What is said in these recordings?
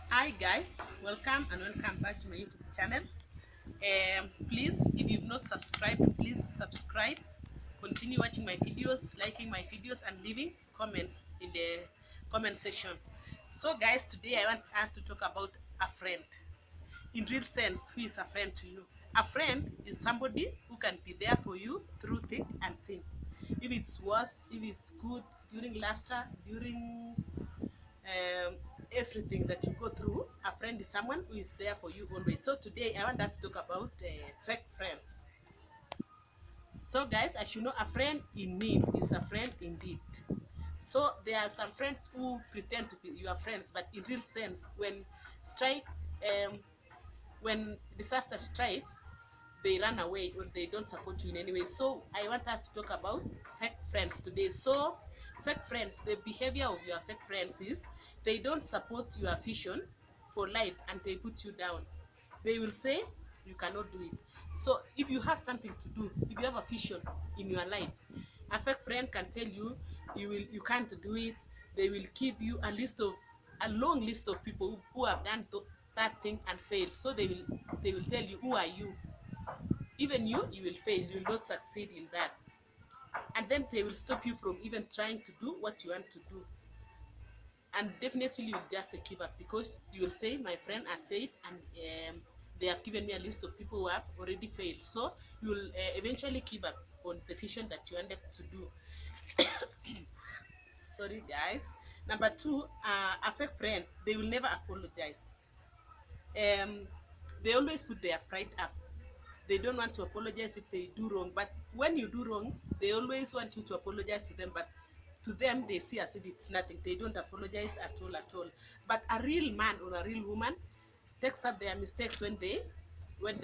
Hi guys, welcome back to my YouTube channel. Please, if you've not subscribed, please subscribe. Continue watching my videos, liking my videos, and leaving comments in the comment section. So guys, today I want us to talk about a friend. In real sense, who is a friend to you? A friend is somebody who can be there for you through thick and thin. If it's worse, if it's good, during laughter, during um, everything that you go through, a friend is someone who is there for you always. So today I want us to talk about fake friends. So guys, as you know, a friend in need is a friend indeed. So there are some friends who pretend to be your friends, but in real sense, strike um, when disaster strikes, they run away or they don't support you in any way. So I want us to talk about fake friends today. So fake friends, the behavior of your fake friends is they don't support your vision for life and they put you down. They will say you cannot do it. So if you have something to do, if you have a vision in your life, a fake friend can tell you you can't do it. They will give you a long list of people who have done that thing and failed. So they will tell you, who are you? Even you will fail. You will not succeed in that, and then they will stop you from even trying to do what you want to do. And definitely you'll just give up because you will say, my friend has said, and they have given me a list of people who have already failed. So you will eventually give up on the vision that you wanted to do. Sorry guys. Number two, a fake friend, they will never apologize. um they always put their pride up. They don't want to apologize if they do wrong, but when you do wrong, they always want you to apologize to them. But to them, they see as if it's nothing. They don't apologize at all. But a real man or a real woman takes up their mistakes when they when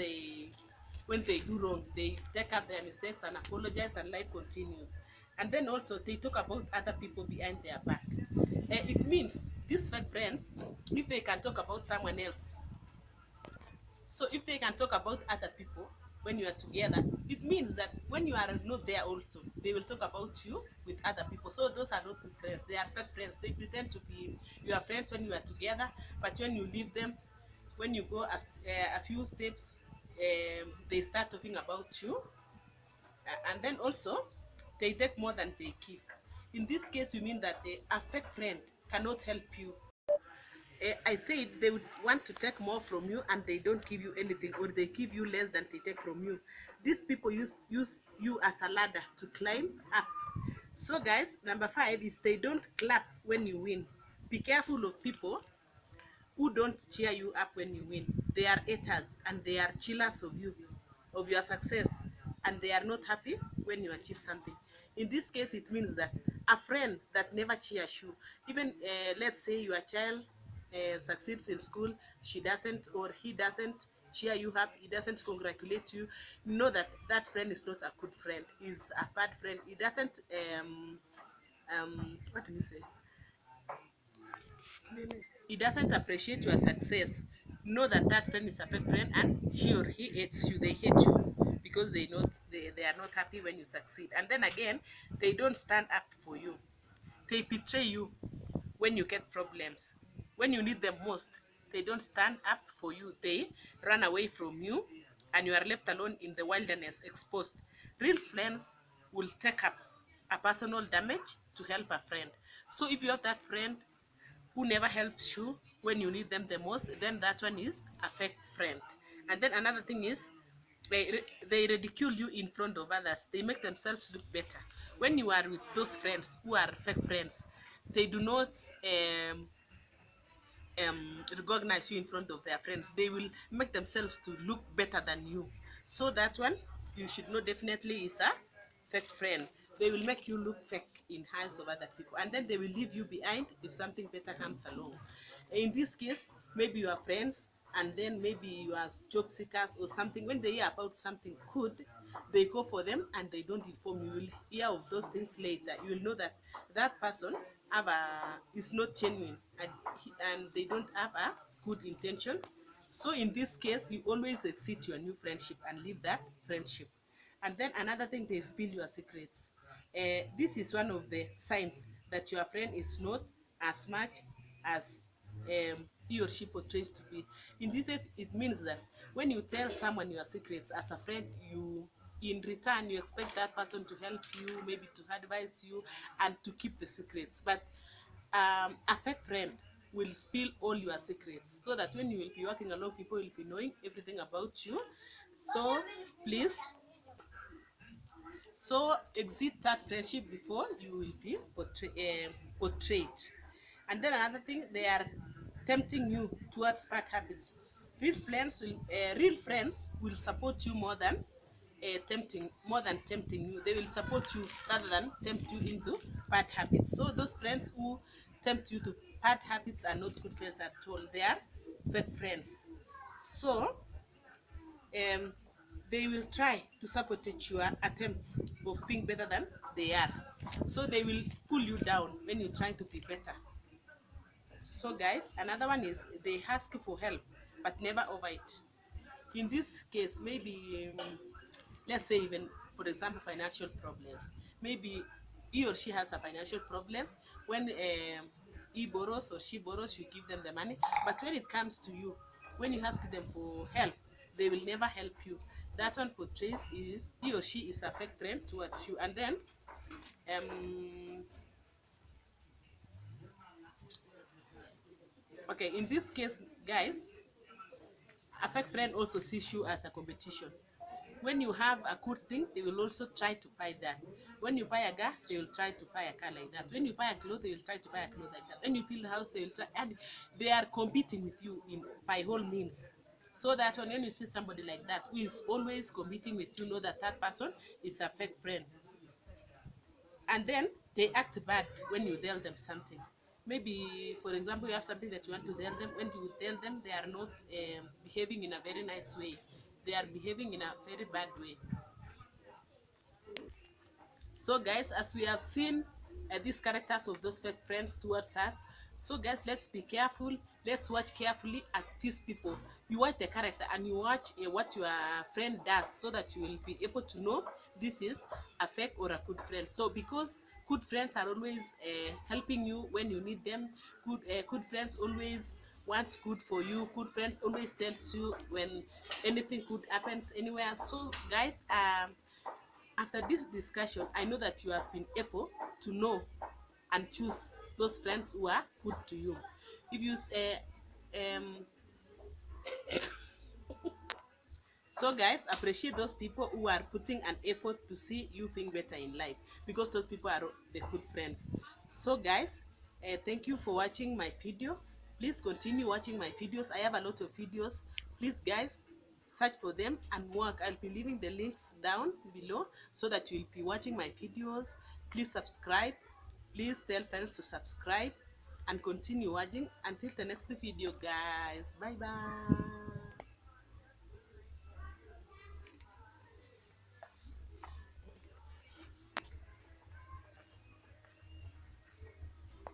they do wrong. They take up their mistakes and apologize, and life continues. And then also they talk about other people behind their back. It means these fake friends, if they can talk about someone else, so if they can talk about other people when you are together, it means that when you are not there also, they will talk about you with other people. So those are not good friends. They are fake friends. They pretend to be your friends when you are together, but when you leave them, when you go a few steps, they start talking about you. And then also, they take more than they give. In this case, you mean that a fake friend cannot help you. I said they would want to take more from you and they don't give you anything, or they give you less than they take from you. These people use you as a ladder to climb up. So guys, number five is they don't clap when you win. Be careful of people who don't cheer you up when you win. They are haters and they are chillers of your success, and they are not happy when you achieve something. In this case, it means that a friend that never cheers you, even let's say your child succeeds in school, she doesn't or he doesn't cheer you up, he doesn't congratulate you, know that that friend is not a good friend, he's a bad friend. He doesn't what do you say, he doesn't appreciate your success. Know that that friend is a fake friend, and she or he hates you. They hate you because they are not happy when you succeed. And then again, they don't stand up for you. They betray you when you get problems. When you need them most, they don't stand up for you. They run away from you, and you are left alone in the wilderness, exposed. Real friends will take up a personal damage to help a friend. So if you have that friend who never helps you when you need them the most, then that one is a fake friend. And then another thing is they ridicule you in front of others. They make themselves look better. When you are with those friends who are fake friends, they do not recognize you in front of their friends. They will make themselves to look better than you. So that one, you should know definitely is a fake friend. They will make you look fake in eyes of other people, and then they will leave you behind if something better comes along. In this case, maybe you are friends, and then maybe you are job seekers or something. When they hear about something good, they go for them and they don't inform you. You will hear of those things later. You will know that that person is not genuine, and they don't have a good intention. So in this case, you always exit your new friendship and leave that friendship. And then another thing, they spill your secrets. This is one of the signs that your friend is not as much as he or she portrays to be. In this case, it means that when you tell someone your secrets as a friend, you in return you expect that person to help you, maybe to advise you and to keep the secrets. But a fake friend will spill all your secrets, so that when you will be working along, people will be knowing everything about you. So please, so exit that friendship before you will be portrayed. And then another thing, they are tempting you towards bad habits. Real friends will support you more than tempting you. They will support you rather than tempt you into bad habits. So those friends who tempt you to bad habits are not good friends at all. They are fake friends. So um, they will try to sabotage your attempts of being better than they are. So they will pull you down when you're trying to be better. So guys, another one is they ask for help but never over it. In this case, maybe let's say, even for example, financial problems. Maybe he or she has a financial problem. When he borrows or she borrows, you give them the money. But when it comes to you, when you ask them for help, they will never help you. That one portrays is he or she is a fake friend towards you. And then okay, in this case, guys, a fake friend also sees you as a competition. When you have a good thing, they will also try to buy that. When you buy a car, they will try to buy a car like that. When you buy a clothes, they will try to buy a clothes like that. When you build a house, they will try, and they are competing with you in by all means. So that when you see somebody like that who is always competing with you, know that that person is a fake friend. And then they act bad when you tell them something. Maybe, for example, you have something that you want to tell them. When you tell them, they are not behaving in a very nice way. They are behaving in a very bad way. So guys, as we have seen these characters of those fake friends towards us, so guys, let's be careful. Let's watch carefully at these people. You watch the character and you watch what your friend does, so that you will be able to know this is a fake or a good friend. So because good friends are always helping you when you need them, good friends always wants good for you, good friends always tells you when anything good happens anywhere. So guys, after this discussion, I know that you have been able to know and choose those friends who are good to you. If you so guys, appreciate those people who are putting an effort to see you being better in life, because those people are the good friends. So guys, thank you for watching my video. Please continue watching my videos. I have a lot of videos. Please guys, search for them and work. I'll be leaving the links down below so that you'll be watching my videos. Please subscribe. Please tell friends to subscribe and continue watching until the next video, guys. Bye bye.